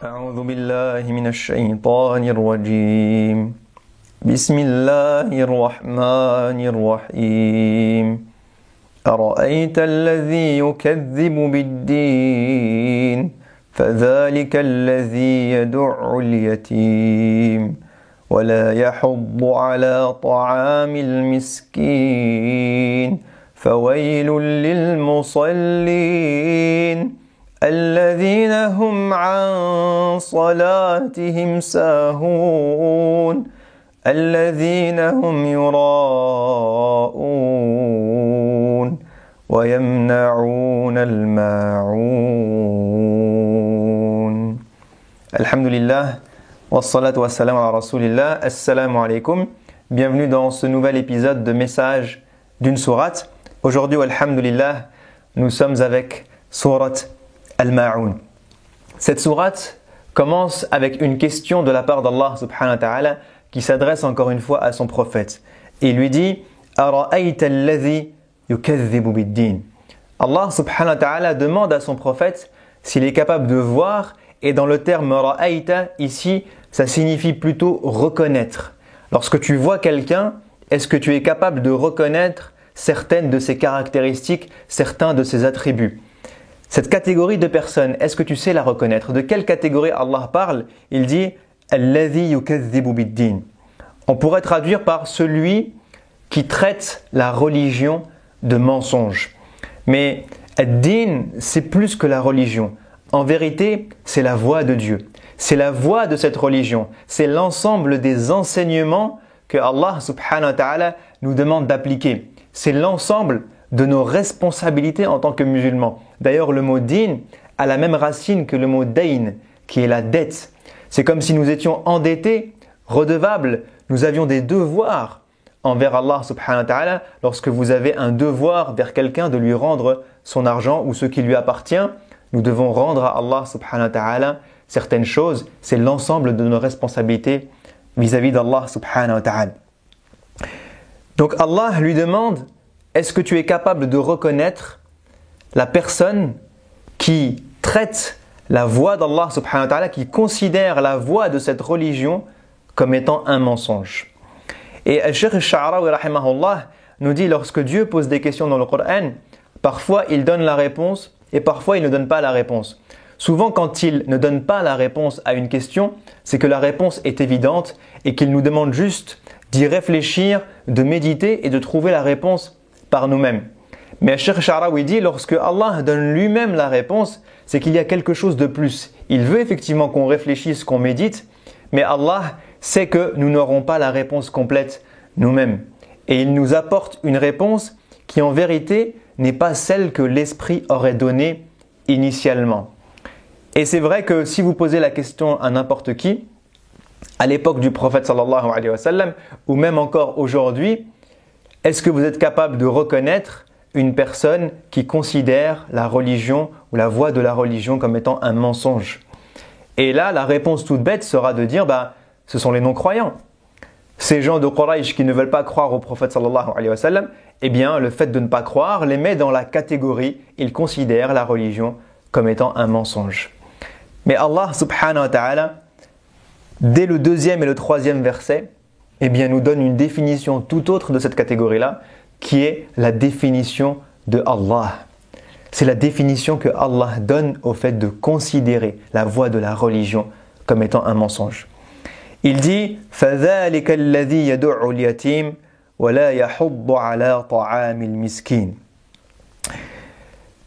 أعوذ بالله من الشيطان الرجيم بسم الله الرحمن الرحيم أرأيت الذي يكذب بالدين فذلك الذي يدع اليتيم ولا يحض على طعام المسكين فويل للمصلين الذين هم عن صلاتهم ساهون الذين هم يراءون ويمنعون الماعون. Alhamdulillah, wassalatu wassalamu ala rasulillah, assalamu alaikum. Bienvenue dans ce nouvel épisode de message d'une sourate. Aujourd'hui, alhamdulillah, nous sommes avec sourate Al-Ma'un. Cette sourate commence avec une question de la part d'Allah subhanahu wa ta'ala qui s'adresse encore une fois à son prophète. Et il lui dit Ara'ayta alladhi yukadhibu bid-din. Allah subhanahu wa ta'ala demande à son prophète s'il est capable de voir, et dans le terme Ra'ayta, ici, ça signifie plutôt reconnaître. Lorsque tu vois quelqu'un, est-ce que tu es capable de reconnaître certaines de ses caractéristiques, certains de ses attributs? Cette catégorie de personnes, est-ce que tu sais la reconnaître? De quelle catégorie Allah parle? Il dit Alladhi yukadhibu bid-din. On pourrait traduire par celui qui traite la religion de mensonge. Mais ad-din, c'est plus que la religion. En vérité, c'est la voie de Dieu. C'est la voie de cette religion. C'est l'ensemble des enseignements que Allah subhanahu wa ta'ala nous demande d'appliquer. C'est l'ensemble de nos responsabilités en tant que musulmans. D'ailleurs, le mot din a la même racine que le mot dayn, qui est la dette. C'est comme si nous étions endettés, redevables, nous avions des devoirs envers Allah subhanahu wa ta'ala. Lorsque vous avez un devoir vers quelqu'un de lui rendre son argent ou ce qui lui appartient, nous devons rendre à Allah subhanahu wa ta'ala certaines choses. C'est l'ensemble de nos responsabilités vis-à-vis d'Allah subhanahu wa ta'ala. Donc Allah lui demande, est-ce que tu es capable de reconnaître la personne qui traite la voie d'Allah subhanahu wa ta'ala, qui considère la voie de cette religion comme étant un mensonge? Et Al-Shaykh Al-Sha'rawi rahimahullah nous dit, lorsque Dieu pose des questions dans le Coran, parfois il donne la réponse et parfois il ne donne pas la réponse. Souvent, quand il ne donne pas la réponse à une question, c'est que la réponse est évidente et qu'il nous demande juste d'y réfléchir, de méditer et de trouver la réponse par nous-mêmes. Mais Cheikh Sha'rawi dit, lorsque Allah donne lui-même la réponse, c'est qu'il y a quelque chose de plus. Il veut effectivement qu'on réfléchisse, qu'on médite, mais Allah sait que nous n'aurons pas la réponse complète nous-mêmes. Et il nous apporte une réponse qui en vérité n'est pas celle que l'esprit aurait donnée initialement. Et c'est vrai que si vous posez la question à n'importe qui, à l'époque du prophète sallallahu alayhi wa sallam, ou même encore aujourd'hui, est-ce que vous êtes capable de reconnaître une personne qui considère la religion ou la voie de la religion comme étant un mensonge? Et là, la réponse toute bête sera de dire, ce sont les non-croyants. Ces gens de Quraysh qui ne veulent pas croire au prophète sallallahu alayhi wa sallam, eh bien, le fait de ne pas croire les met dans la catégorie, ils considèrent la religion comme étant un mensonge. Mais Allah subhanahu wa ta'ala, dès le 2e et le 3e verset, eh bien, nous donne une définition tout autre de cette catégorie-là, qui est la définition de Allah. C'est la définition que Allah donne au fait de considérer la voie de la religion comme étant un mensonge. Il dit فَذَلِكَ الَّذِي يَدُعُّ الْيَتِيمَ وَلَا يَحُضُّ عَلَى طَعَامِ الْمِسْكِينِ.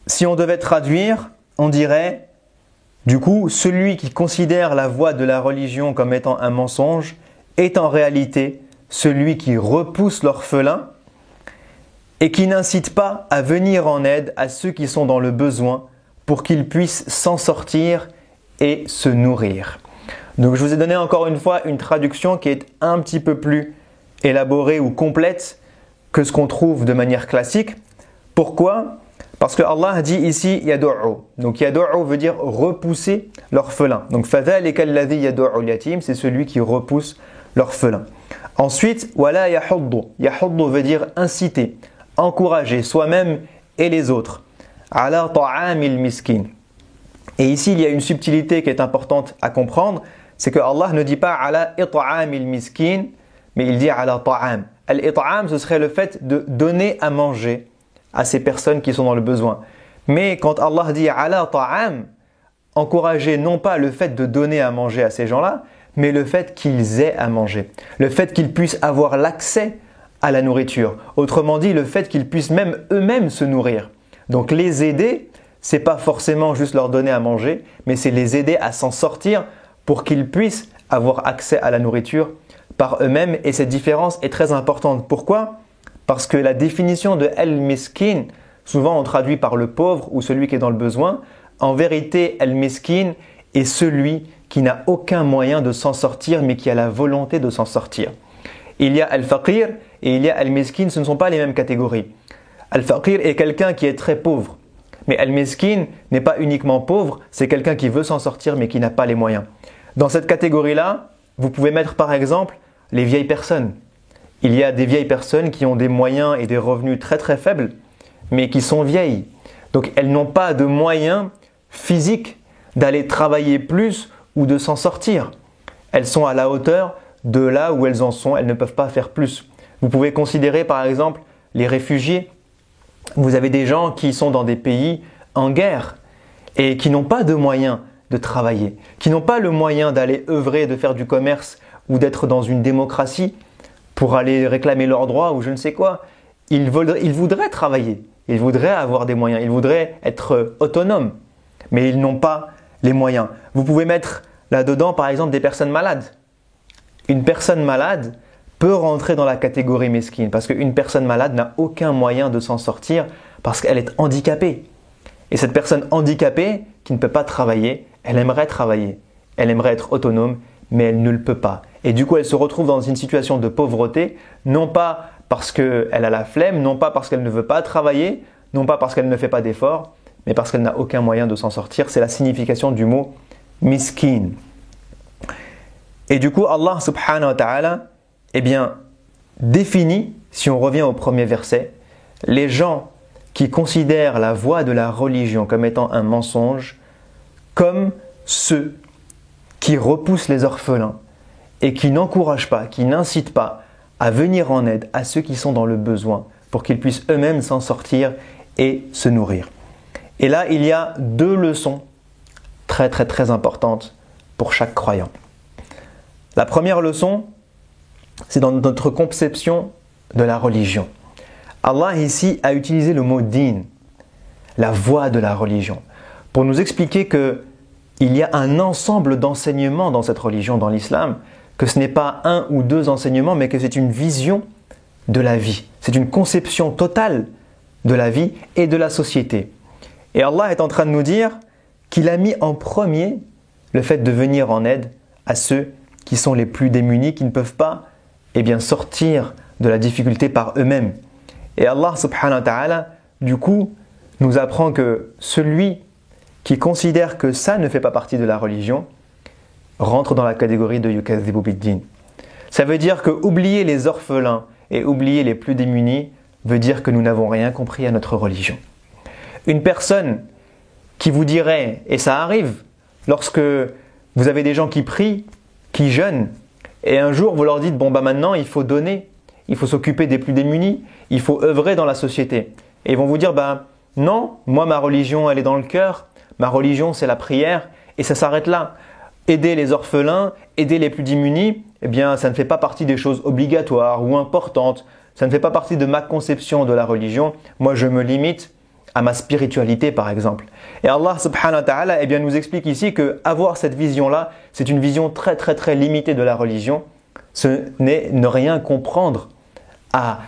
Si on devait traduire, on dirait, du coup, celui qui considère la voie de la religion comme étant un mensonge est en réalité celui qui repousse l'orphelin et qui n'incite pas à venir en aide à ceux qui sont dans le besoin pour qu'ils puissent s'en sortir et se nourrir. Donc je vous ai donné encore une fois une traduction qui est un petit peu plus élaborée ou complète que ce qu'on trouve de manière classique. Pourquoi? Parce que Allah dit ici yadu'u. Donc yadu'u veut dire repousser l'orphelin. Donc fadhalika alladhi yadu'u al-yatim, c'est celui qui repousse l'orphelin. Ensuite, wala yahuddu. Yahuddu veut dire inciter, encourager soi-même et les autres. Ala ta'amil miskin. Et ici, il y a une subtilité qui est importante à comprendre, c'est que Allah ne dit pas ala it'amil miskin, mais il dit ala ta'am. Al-it'am, ce serait le fait de donner à manger à ces personnes qui sont dans le besoin. Mais quand Allah dit ala ta'am, encourager non pas le fait de donner à manger à ces gens-là, mais le fait qu'ils aient à manger. Le fait qu'ils puissent avoir l'accès à la nourriture. Autrement dit, le fait qu'ils puissent même eux-mêmes se nourrir. Donc les aider, c'est pas forcément juste leur donner à manger, mais c'est les aider à s'en sortir pour qu'ils puissent avoir accès à la nourriture par eux-mêmes. Et cette différence est très importante. Pourquoi ? Parce que la définition de al-miskin, souvent on traduit par le pauvre ou celui qui est dans le besoin. En vérité, al-miskin est celui qui n'a aucun moyen de s'en sortir, mais qui a la volonté de s'en sortir. Il y a al-faqir et il y a al-miskin, ce ne sont pas les mêmes catégories. Al-faqir est quelqu'un qui est très pauvre. Mais al-miskin n'est pas uniquement pauvre, c'est quelqu'un qui veut s'en sortir mais qui n'a pas les moyens. Dans cette catégorie-là, vous pouvez mettre par exemple les vieilles personnes. Il y a des vieilles personnes qui ont des moyens et des revenus très très faibles, mais qui sont vieilles. Donc elles n'ont pas de moyens physiques d'aller travailler plus ou de s'en sortir. Elles sont à la hauteur de là où elles en sont, elles ne peuvent pas faire plus. Vous pouvez considérer par exemple les réfugiés. Vous avez des gens qui sont dans des pays en guerre et qui n'ont pas de moyens de travailler, qui n'ont pas le moyen d'aller œuvrer, de faire du commerce ou d'être dans une démocratie pour aller réclamer leurs droits ou je ne sais quoi. Ils voudraient travailler, ils voudraient avoir des moyens, ils voudraient être autonomes, mais ils n'ont pas les moyens. Vous pouvez mettre là-dedans par exemple des personnes malades. Une personne malade peut rentrer dans la catégorie mesquine parce qu'une personne malade n'a aucun moyen de s'en sortir parce qu'elle est handicapée. Et cette personne handicapée qui ne peut pas travailler, elle aimerait travailler, elle aimerait être autonome, mais elle ne le peut pas. Et du coup, elle se retrouve dans une situation de pauvreté, non pas parce qu'elle a la flemme, non pas parce qu'elle ne veut pas travailler, non pas parce qu'elle ne fait pas d'efforts, mais parce qu'elle n'a aucun moyen de s'en sortir. C'est la signification du mot miskin. Et du coup, Allah subhanahu wa ta'ala, définit, si on revient au premier verset, les gens qui considèrent la voie de la religion comme étant un mensonge, comme ceux qui repoussent les orphelins et qui n'encouragent pas, qui n'incitent pas à venir en aide à ceux qui sont dans le besoin pour qu'ils puissent eux-mêmes s'en sortir et se nourrir. Et là, il y a deux leçons très très très importantes pour chaque croyant. La première leçon, c'est dans notre conception de la religion. Allah ici a utilisé le mot din, la voie de la religion, pour nous expliquer qu'il y a un ensemble d'enseignements dans cette religion, dans l'islam, que ce n'est pas un ou deux enseignements, mais que c'est une vision de la vie. C'est une conception totale de la vie et de la société. Et Allah est en train de nous dire qu'il a mis en premier le fait de venir en aide à ceux qui sont les plus démunis, qui ne peuvent pas sortir de la difficulté par eux-mêmes. Et Allah subhanahu wa ta'ala, du coup, nous apprend que celui qui considère que ça ne fait pas partie de la religion rentre dans la catégorie de yukadhibu bid-din. Ça veut dire que oublier les orphelins et oublier les plus démunis veut dire que nous n'avons rien compris à notre religion. Une personne qui vous dirait, et ça arrive, lorsque vous avez des gens qui prient, qui jeûnent, et un jour vous leur dites, maintenant il faut donner, il faut s'occuper des plus démunis, il faut œuvrer dans la société. Et ils vont vous dire, non, moi ma religion elle est dans le cœur, ma religion c'est la prière, et ça s'arrête là. Aider les orphelins, aider les plus démunis, ça ne fait pas partie des choses obligatoires ou importantes, ça ne fait pas partie de ma conception de la religion, moi je me limite à ma spiritualité par exemple. Et Allah subhanahu wa ta'ala nous explique ici que avoir cette vision-là, c'est une vision très très très limitée de la religion. Ce n'est ne rien comprendre à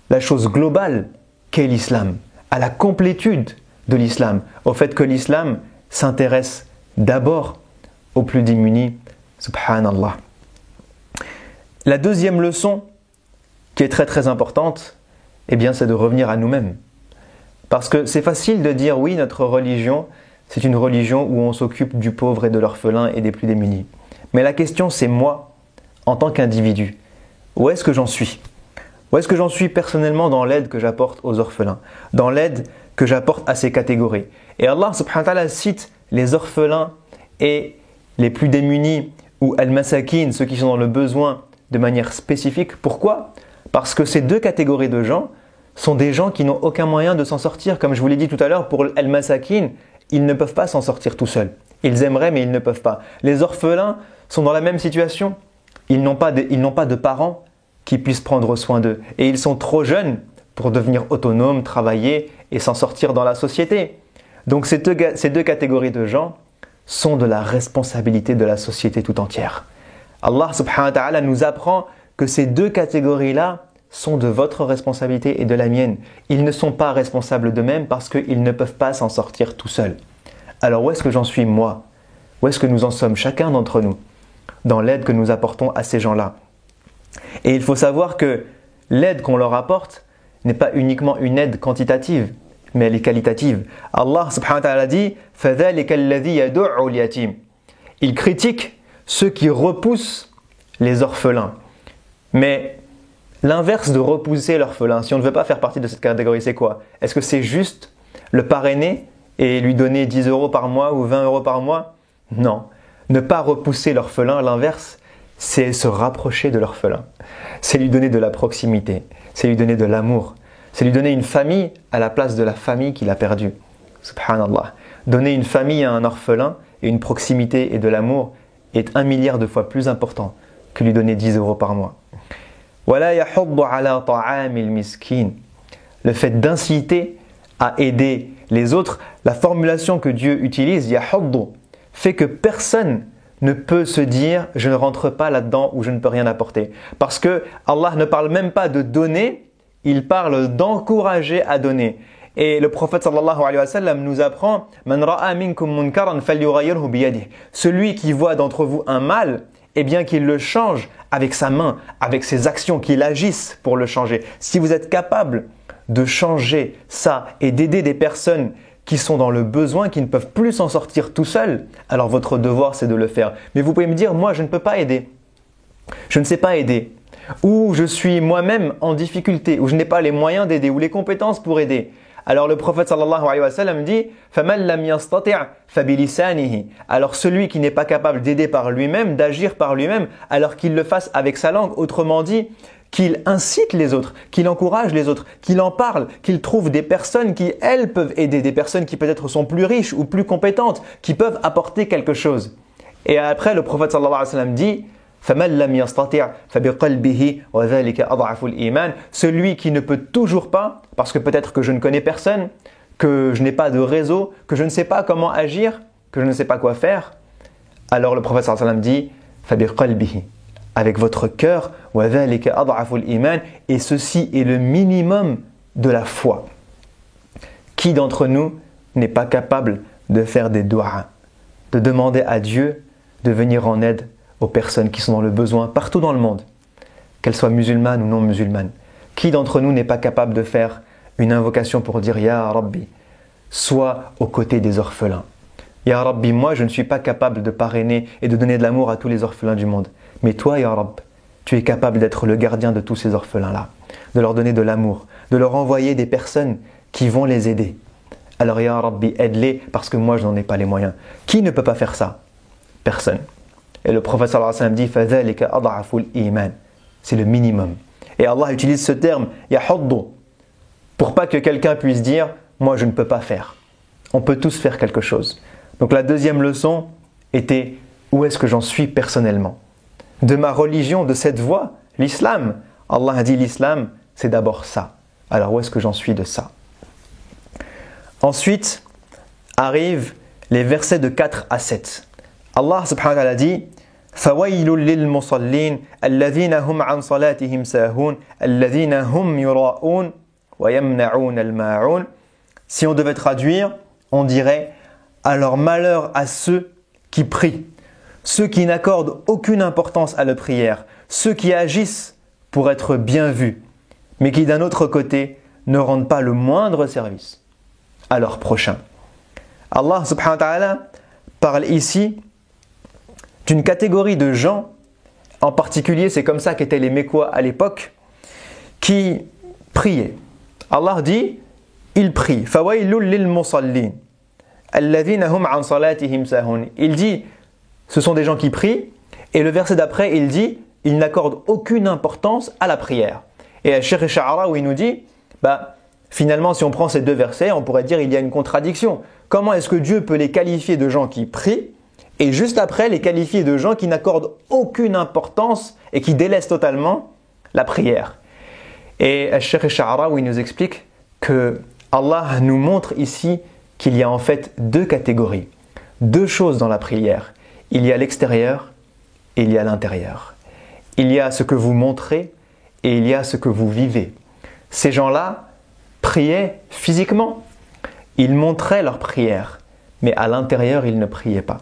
la chose globale qu'est l'islam, à la complétude de l'islam, au fait que l'islam s'intéresse d'abord aux plus démunis, subhanallah. La deuxième leçon qui est très très importante, c'est de revenir à nous-mêmes. Parce que c'est facile de dire oui, notre religion, c'est une religion où on s'occupe du pauvre et de l'orphelin et des plus démunis. Mais la question c'est moi, en tant qu'individu, où est-ce que j'en suis ? Où est-ce que j'en suis personnellement dans l'aide que j'apporte aux orphelins, dans l'aide que j'apporte à ces catégories ? Et Allah subhanahu wa ta'ala cite les orphelins et les plus démunis, ou al-masakin, ceux qui sont dans le besoin de manière spécifique. Pourquoi? Parce que ces deux catégories de gens sont des gens qui n'ont aucun moyen de s'en sortir. Comme je vous l'ai dit tout à l'heure, pour al-masakin, ils ne peuvent pas s'en sortir tout seuls. Ils aimeraient, mais ils ne peuvent pas. Les orphelins sont dans la même situation. Ils n'ont pas de parents qui puissent prendre soin d'eux. Et ils sont trop jeunes pour devenir autonomes, travailler et s'en sortir dans la société. Donc ces deux catégories de gens sont de la responsabilité de la société tout entière. Allah subhanahu wa ta'ala nous apprend que ces deux catégories-là sont de votre responsabilité et de la mienne. Ils ne sont pas responsables d'eux-mêmes parce qu'ils ne peuvent pas s'en sortir tout seuls. Alors où est-ce que j'en suis moi? Où est-ce que nous en sommes chacun d'entre nous dans l'aide que nous apportons à ces gens-là? Et il faut savoir que l'aide qu'on leur apporte n'est pas uniquement une aide quantitative, mais elle est qualitative. Allah subhanahu wa ta'ala dit فَذَلِكَ الَّذِي يَدُعُّ الْيَتِيمِ. Il critique ceux qui repoussent les orphelins. Mais l'inverse de repousser l'orphelin, si on ne veut pas faire partie de cette catégorie, c'est quoi? Est-ce que c'est juste le parrainer et lui donner 10 € par mois ou 20 € par mois? Non. Ne pas repousser l'orphelin, l'inverse, c'est se rapprocher de l'orphelin. C'est lui donner de la proximité, c'est lui donner de l'amour, c'est lui donner une famille à la place de la famille qu'il a perdue. Subhanallah. Donner une famille à un orphelin et une proximité et de l'amour est 1 milliard de fois plus important que lui donner 10 € par mois. Le fait d'inciter à aider les autres, la formulation que Dieu utilise, yahuddu, fait que personne ne peut se dire je ne rentre pas là-dedans ou je ne peux rien apporter. Parce que Allah ne parle même pas de donner, il parle d'encourager à donner. Et le prophète sallallahu alayhi wa sallam nous apprend Man ra'a minkum munkaran falyughayyirhu biyadihi. Celui qui voit d'entre vous un mal, eh bien qu'il le change avec sa main, avec ses actions, qu'il agisse pour le changer. Si vous êtes capable de changer ça et d'aider des personnes qui sont dans le besoin, qui ne peuvent plus s'en sortir tout seuls, alors votre devoir c'est de le faire. Mais vous pouvez me dire, moi je ne peux pas aider, je ne sais pas aider, ou je suis moi-même en difficulté, ou je n'ai pas les moyens d'aider, ou les compétences pour aider. Alors le prophète sallallahu alayhi wa sallam dit فَمَنْ لَمْ يَسْتَطِعْ فَبِلِسَانِهِ. Alors celui qui n'est pas capable d'aider par lui-même, d'agir par lui-même, alors qu'il le fasse avec sa langue, autrement dit, qu'il incite les autres, qu'il encourage les autres, qu'il en parle, qu'il trouve des personnes qui, elles, peuvent aider, des personnes qui peut-être sont plus riches ou plus compétentes, qui peuvent apporter quelque chose. Et après, le prophète sallallahu alayhi wa sallam dit فَمَنْ لَمْ يَسْتَطِعْ فَبِقَلْبِهِ وَذَلِكَ أَضْعَفُ الْإِيمَانِ. Celui qui ne peut toujours pas, parce que peut-être que je ne connais personne, que je n'ai pas de réseau, que je ne sais pas comment agir, que je ne sais pas quoi faire, alors le prophète sallallahu alayhi wa sallam dit فَبِقَلْبِهِ, avec votre cœur, وَذَلِكَ أَضْعَفُ الْإِيمَانِ, et ceci est le minimum de la foi. Qui d'entre nous n'est pas capable de faire des du'a, de demander à Dieu de venir en aide aux personnes qui sont dans le besoin partout dans le monde, qu'elles soient musulmanes ou non musulmanes? Qui d'entre nous n'est pas capable de faire une invocation pour dire Ya Rabbi, sois aux côtés des orphelins. Ya Rabbi, moi je ne suis pas capable de parrainer et de donner de l'amour à tous les orphelins du monde. Mais toi, Ya Rabb, tu es capable d'être le gardien de tous ces orphelins-là, de leur donner de l'amour, de leur envoyer des personnes qui vont les aider. Alors Ya Rabbi, aide-les parce que moi je n'en ai pas les moyens. Qui ne peut pas faire ça? Personne. Et le prophète sallallahu alayhi wa sallam dit فَذَلِكَ أَضْعَفُ الْإِيمَانِ. C'est le minimum. Et Allah utilise ce terme يَحُضُّ pour pas que quelqu'un puisse dire moi je ne peux pas faire. On peut tous faire quelque chose. Donc la deuxième leçon était où est-ce que j'en suis personnellement? De ma religion, de cette voie, l'islam. Allah a dit l'islam, c'est d'abord ça. Alors où est-ce que j'en suis de ça? Ensuite, arrivent les versets de 4 à 7. Allah subhanahu wa ta'ala dit فَوَيْلٌ لِلْمُصَلِّينَ الَّذِينَ هُمْ عَنْ صَلَاتِهِمْ سَاهُونَ الَّذِينَ هُمْ يُرَاءُونَ وَيَمْنَعُونَ الْمَاعُونَ. Si on devait traduire, on dirait alors malheur à ceux qui prient, ceux qui n'accordent aucune importance à la prière, ceux qui agissent pour être bien vus, mais qui d'un autre côté ne rendent pas le moindre service à leur prochain. Allah subhanahu wa ta'ala parle ici d'une catégorie de gens, en particulier c'est comme ça qu'étaient les Mécois à l'époque, qui priaient. Allah dit, ils prient. فَوَيْلٌ لِلْمُصَلِّينَ alladhina hum an salatihim sahun. Il dit, ce sont des gens qui prient, et le verset d'après, il dit, ils n'accordent aucune importance à la prière. Et Cheikh Sha'arawi nous dit, finalement, si on prend ces deux versets, on pourrait dire qu'il y a une contradiction. Comment est-ce que Dieu peut les qualifier de gens qui prient et juste après les qualifier de gens qui n'accordent aucune importance et qui délaissent totalement la prière? Et Cheikh Sha'arawi nous explique que Allah nous montre ici qu'il y a en fait deux catégories, deux choses dans la prière. Il y a l'extérieur et il y a l'intérieur. Il y a ce que vous montrez et il y a ce que vous vivez. Ces gens-là priaient physiquement. Ils montraient leur prière, mais à l'intérieur, ils ne priaient pas.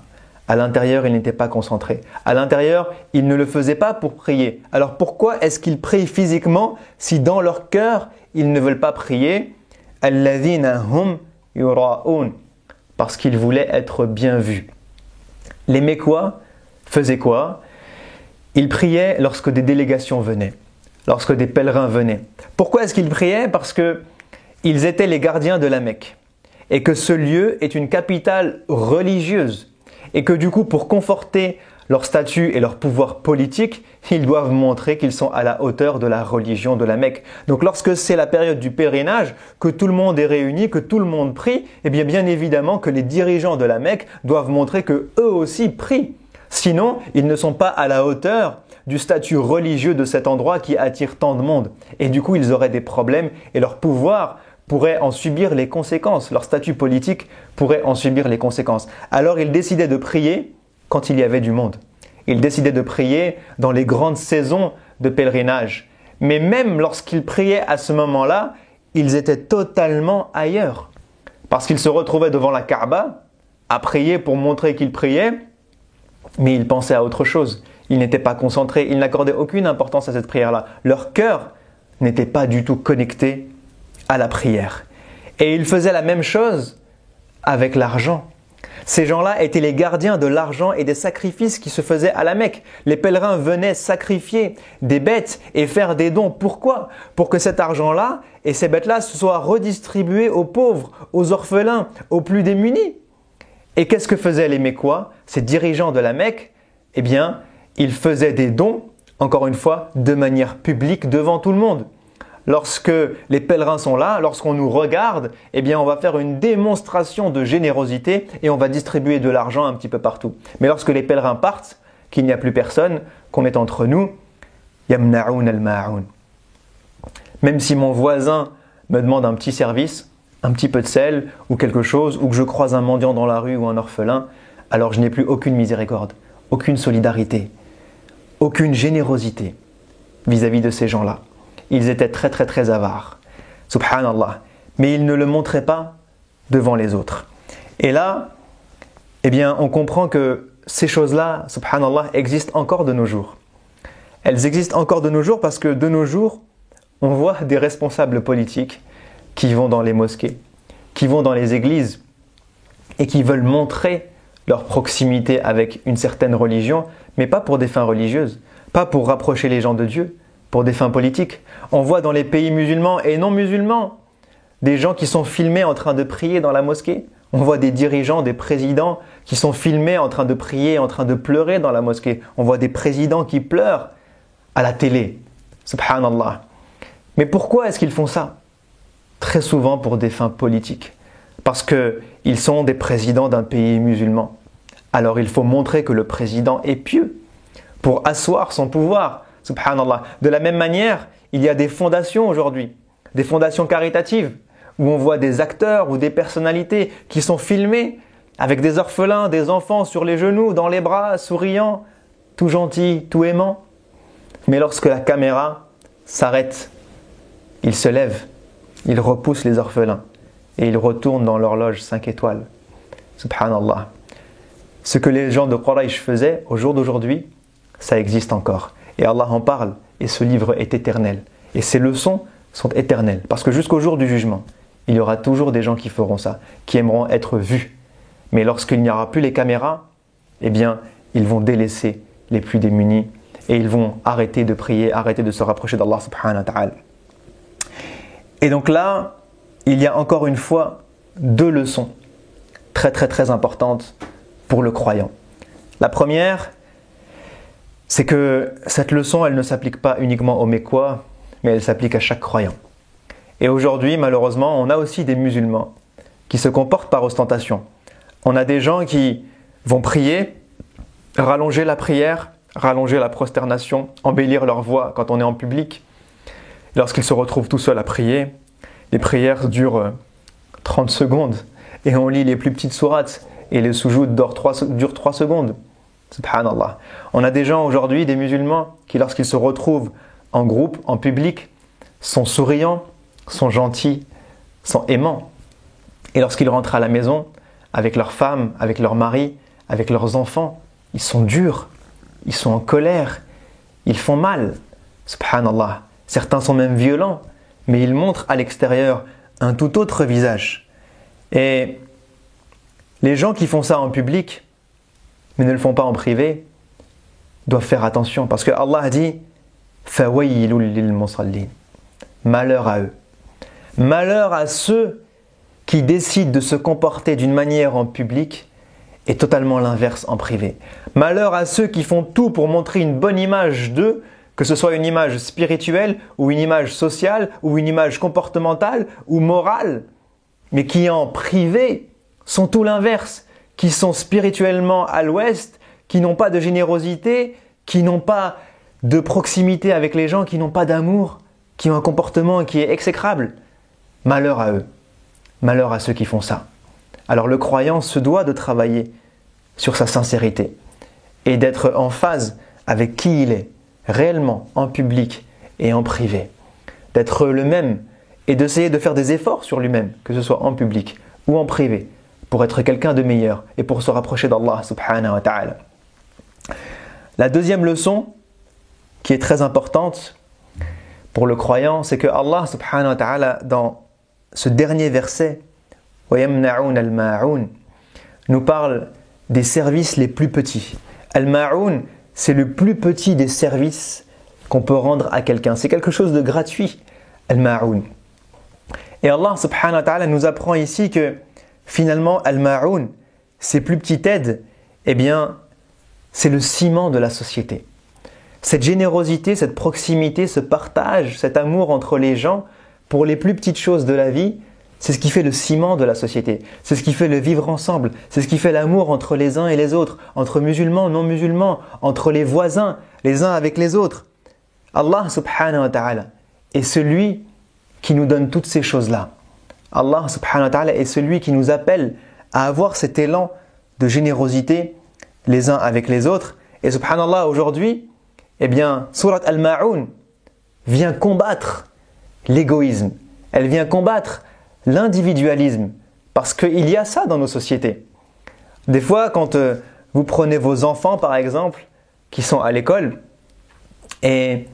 À l'intérieur, ils n'étaient pas concentrés. À l'intérieur, ils ne le faisaient pas pour prier. Alors pourquoi est-ce qu'ils prient physiquement si dans leur cœur, ils ne veulent pas prier? Alladhina hum yura'un. Parce qu'ils voulaient être bien vus. Les Mécois faisaient quoi? Ils priaient lorsque des délégations venaient, lorsque des pèlerins venaient. Pourquoi est-ce qu'ils priaient? Parce qu'ils étaient les gardiens de la Mecque et que ce lieu est une capitale religieuse et que du coup, pour conforter leur statut et leur pouvoir politique, ils doivent montrer qu'ils sont à la hauteur de la religion de la Mecque. Donc lorsque c'est la période du pèlerinage, que tout le monde est réuni, que tout le monde prie, eh bien évidemment que les dirigeants de la Mecque doivent montrer que eux aussi prient. Sinon, ils ne sont pas à la hauteur du statut religieux de cet endroit qui attire tant de monde. Et du coup, ils auraient des problèmes et leur pouvoir pourrait en subir les conséquences. Leur statut politique pourrait en subir les conséquences. Alors, ils décidaient de prier quand il y avait du monde. Ils décidaient de prier dans les grandes saisons de pèlerinage. Mais même lorsqu'ils priaient à ce moment-là, ils étaient totalement ailleurs. Parce qu'ils se retrouvaient devant la Kaaba à prier pour montrer qu'ils priaient, mais ils pensaient à autre chose. Ils n'étaient pas concentrés, ils n'accordaient aucune importance à cette prière-là. Leur cœur n'était pas du tout connecté à la prière. Et ils faisaient la même chose avec l'argent. Ces gens-là étaient les gardiens de l'argent et des sacrifices qui se faisaient à la Mecque. Les pèlerins venaient sacrifier des bêtes et faire des dons. Pourquoi? Pour que cet argent-là et ces bêtes-là soient redistribués aux pauvres, aux orphelins, aux plus démunis. Et qu'est-ce que faisaient les Mécois, ces dirigeants de la Mecque? Eh bien, ils faisaient des dons, encore une fois, de manière publique devant tout le monde. Lorsque les pèlerins sont là, lorsqu'on nous regarde, eh bien, on va faire une démonstration de générosité et on va distribuer de l'argent un petit peu partout. Mais lorsque les pèlerins partent, qu'il n'y a plus personne, qu'on est entre nous, yamna'un al-ma'un. Même si mon voisin me demande un petit service, un petit peu de sel ou quelque chose, ou que je croise un mendiant dans la rue ou un orphelin, alors je n'ai plus aucune miséricorde, aucune solidarité, aucune générosité vis-à-vis de ces gens-là. Ils étaient très très très avares, subhanallah, mais ils ne le montraient pas devant les autres. Et là, eh bien, on comprend que ces choses-là, subhanallah, existent encore de nos jours. Elles existent encore de nos jours parce que de nos jours, on voit des responsables politiques qui vont dans les mosquées, qui vont dans les églises et qui veulent montrer leur proximité avec une certaine religion, mais pas pour des fins religieuses, pas pour rapprocher les gens de Dieu, pour des fins politiques. On voit dans les pays musulmans et non musulmans des gens qui sont filmés en train de prier dans la mosquée. On voit des dirigeants, des présidents qui sont filmés en train de prier, en train de pleurer dans la mosquée. On voit des présidents qui pleurent à la télé. Subhanallah. Mais pourquoi est-ce qu'ils font ça? Très souvent pour des fins politiques. Parce qu'ils sont des présidents d'un pays musulman. Alors il faut montrer que le président est pieux pour asseoir son pouvoir. Subhanallah. De la même manière, il y a des fondations aujourd'hui, des fondations caritatives, où on voit des acteurs ou des personnalités qui sont filmés avec des orphelins, des enfants sur les genoux, dans les bras, souriants, tout gentils, tout aimants. Mais lorsque la caméra s'arrête, ils se lèvent, ils repoussent les orphelins et ils retournent dans leur loge 5 étoiles. Subhanallah. Ce que les gens de Quraysh faisaient au jour d'aujourd'hui, ça existe encore. Et Allah en parle et ce livre est éternel. Et ces leçons sont éternelles. Parce que jusqu'au jour du jugement, il y aura toujours des gens qui feront ça, qui aimeront être vus. Mais lorsqu'il n'y aura plus les caméras, eh bien, ils vont délaisser les plus démunis et ils vont arrêter de prier, arrêter de se rapprocher d'Allah subhanahu wa ta'ala. Et donc là, il y a encore une fois deux leçons très très très importantes pour le croyant. La première, c'est que cette leçon, elle ne s'applique pas uniquement aux Mécois, mais elle s'applique à chaque croyant. Et aujourd'hui, malheureusement, on a aussi des musulmans qui se comportent par ostentation. On a des gens qui vont prier, rallonger la prière, rallonger la prosternation, embellir leur voix quand on est en public. Lorsqu'ils se retrouvent tout seuls à prier, les prières durent 30 secondes et on lit les plus petites sourates et les soujoud durent 3 secondes. Subhanallah. On a des gens aujourd'hui, des musulmans, qui lorsqu'ils se retrouvent en groupe, en public, sont souriants, sont gentils, sont aimants. Et lorsqu'ils rentrent à la maison, avec leurs femmes, avec leurs maris, avec leurs enfants, ils sont durs, ils sont en colère, ils font mal. Subhanallah. Certains sont même violents, mais ils montrent à l'extérieur un tout autre visage. Et les gens qui font ça en public, mais ne le font pas en privé, doivent faire attention. Parce que Allah dit « Fawaylul lil musallin » malheur à eux. Malheur à ceux qui décident de se comporter d'une manière en public et totalement l'inverse en privé. Malheur à ceux qui font tout pour montrer une bonne image d'eux, que ce soit une image spirituelle ou une image sociale ou une image comportementale ou morale, mais qui en privé sont tout l'inverse, qui sont spirituellement à l'ouest, qui n'ont pas de générosité, qui n'ont pas de proximité avec les gens, qui n'ont pas d'amour, qui ont un comportement qui est exécrable. Malheur à eux, malheur à ceux qui font ça. Alors le croyant se doit de travailler sur sa sincérité et d'être en phase avec qui il est, réellement, en public et en privé. D'être le même et d'essayer de faire des efforts sur lui-même, que ce soit en public ou en privé, pour être quelqu'un de meilleur et pour se rapprocher d'Allah subhanahu wa ta'ala. La deuxième leçon, qui est très importante pour le croyant, c'est que Allah subhanahu wa ta'ala, dans ce dernier verset, وَيَمْنَعُونَ الْمَاعُونَ, nous parle des services les plus petits. Al-ma'oun, c'est le plus petit des services qu'on peut rendre à quelqu'un. C'est quelque chose de gratuit, al-ma'oun. Et Allah subhanahu wa ta'ala nous apprend ici que finalement, al-ma'oun, ces plus petites aides, eh bien, c'est le ciment de la société. Cette générosité, cette proximité, ce partage, cet amour entre les gens, pour les plus petites choses de la vie, c'est ce qui fait le ciment de la société. C'est ce qui fait le vivre ensemble. C'est ce qui fait l'amour entre les uns et les autres, entre musulmans, non musulmans, entre les voisins, les uns avec les autres. Allah subhanahu wa ta'ala est celui qui nous donne toutes ces choses-là. Allah subhanahu wa ta'ala est celui qui nous appelle à avoir cet élan de générosité les uns avec les autres. Et subhanallah, aujourd'hui, eh bien, Surat Al-Ma'oun vient combattre l'égoïsme. Elle vient combattre l'individualisme. Parce qu'il y a ça dans nos sociétés. Des fois, quand vous prenez vos enfants, par exemple, qui sont à l'école, et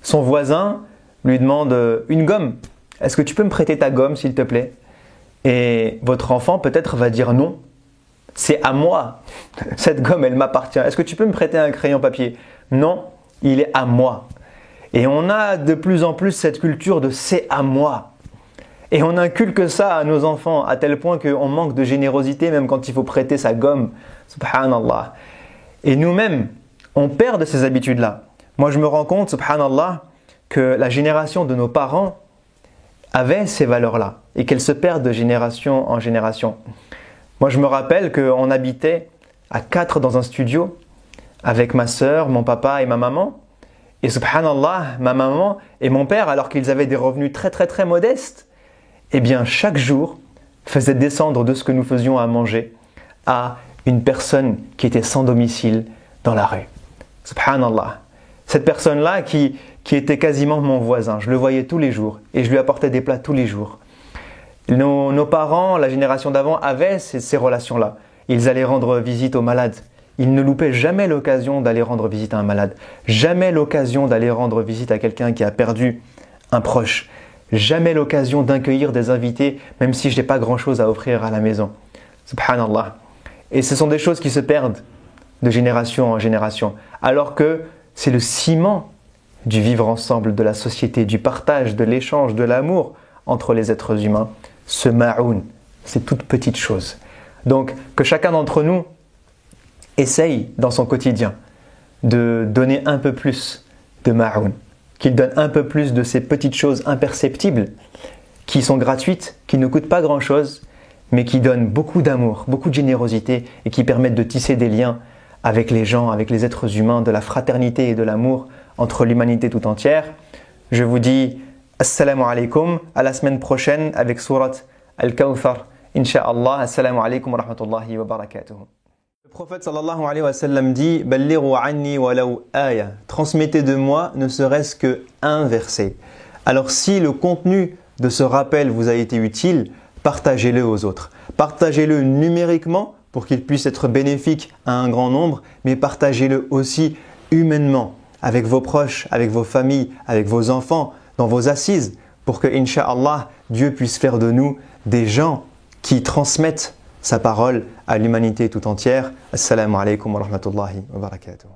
son voisin lui demande une gomme. Est-ce que tu peux me prêter ta gomme, s'il te plaît? Et votre enfant peut-être va dire non. C'est à moi. Cette gomme, elle m'appartient. Est-ce que tu peux me prêter un crayon papier? Non, il est à moi. Et on a de plus en plus cette culture de c'est à moi. Et on inculque ça à nos enfants à tel point qu'on manque de générosité même quand il faut prêter sa gomme. Subhanallah. Et nous-mêmes, on perd de ces habitudes-là. Moi, je me rends compte, subhanallah, que la génération de nos parents avait ces valeurs-là et qu'elles se perdent de génération en génération. Moi, je me rappelle qu'on habitait à 4 dans un studio avec ma sœur, mon papa et ma maman. Et subhanallah, ma maman et mon père, alors qu'ils avaient des revenus très très très modestes, eh bien chaque jour faisaient descendre de ce que nous faisions à manger à une personne qui était sans domicile dans la rue. Subhanallah. Cette personne-là qui était quasiment mon voisin, je le voyais tous les jours et je lui apportais des plats tous les jours. Nos parents, la génération d'avant, avaient ces relations-là. Ils allaient rendre visite aux malades. Ils ne loupaient jamais l'occasion d'aller rendre visite à un malade. Jamais l'occasion d'aller rendre visite à quelqu'un qui a perdu un proche. Jamais l'occasion d'accueillir des invités, même si je n'ai pas grand-chose à offrir à la maison. Subhanallah. Et ce sont des choses qui se perdent de génération en génération. Alors que c'est le ciment du vivre ensemble, de la société, du partage, de l'échange, de l'amour entre les êtres humains. Ce ma'oun, ces toutes petites choses. Donc que chacun d'entre nous essaye dans son quotidien de donner un peu plus de ma'oun, qu'il donne un peu plus de ces petites choses imperceptibles qui sont gratuites, qui ne coûtent pas grand-chose, mais qui donnent beaucoup d'amour, beaucoup de générosité et qui permettent de tisser des liens avec les gens, avec les êtres humains, de la fraternité et de l'amour entre l'humanité tout entière. Je vous dis assalamu alaikum, à la semaine prochaine avec Surat Al-Kawthar. Inch'Allah, assalamu alaikum wa rahmatullahi wa barakatuh. Le prophète sallallahu alayhi wa sallam dit Ballighu anni walau aya. Transmettez de moi ne serait-ce que un verset. Alors si le contenu de ce rappel vous a été utile, partagez-le aux autres. Partagez-le numériquement pour qu'il puisse être bénéfique à un grand nombre, mais partagez-le aussi humainement, avec vos proches, avec vos familles, avec vos enfants, dans vos assises, pour que, Inch'Allah, Dieu puisse faire de nous des gens qui transmettent sa parole à l'humanité tout entière. Assalamu alaikum wa rahmatullahi wa barakatuh.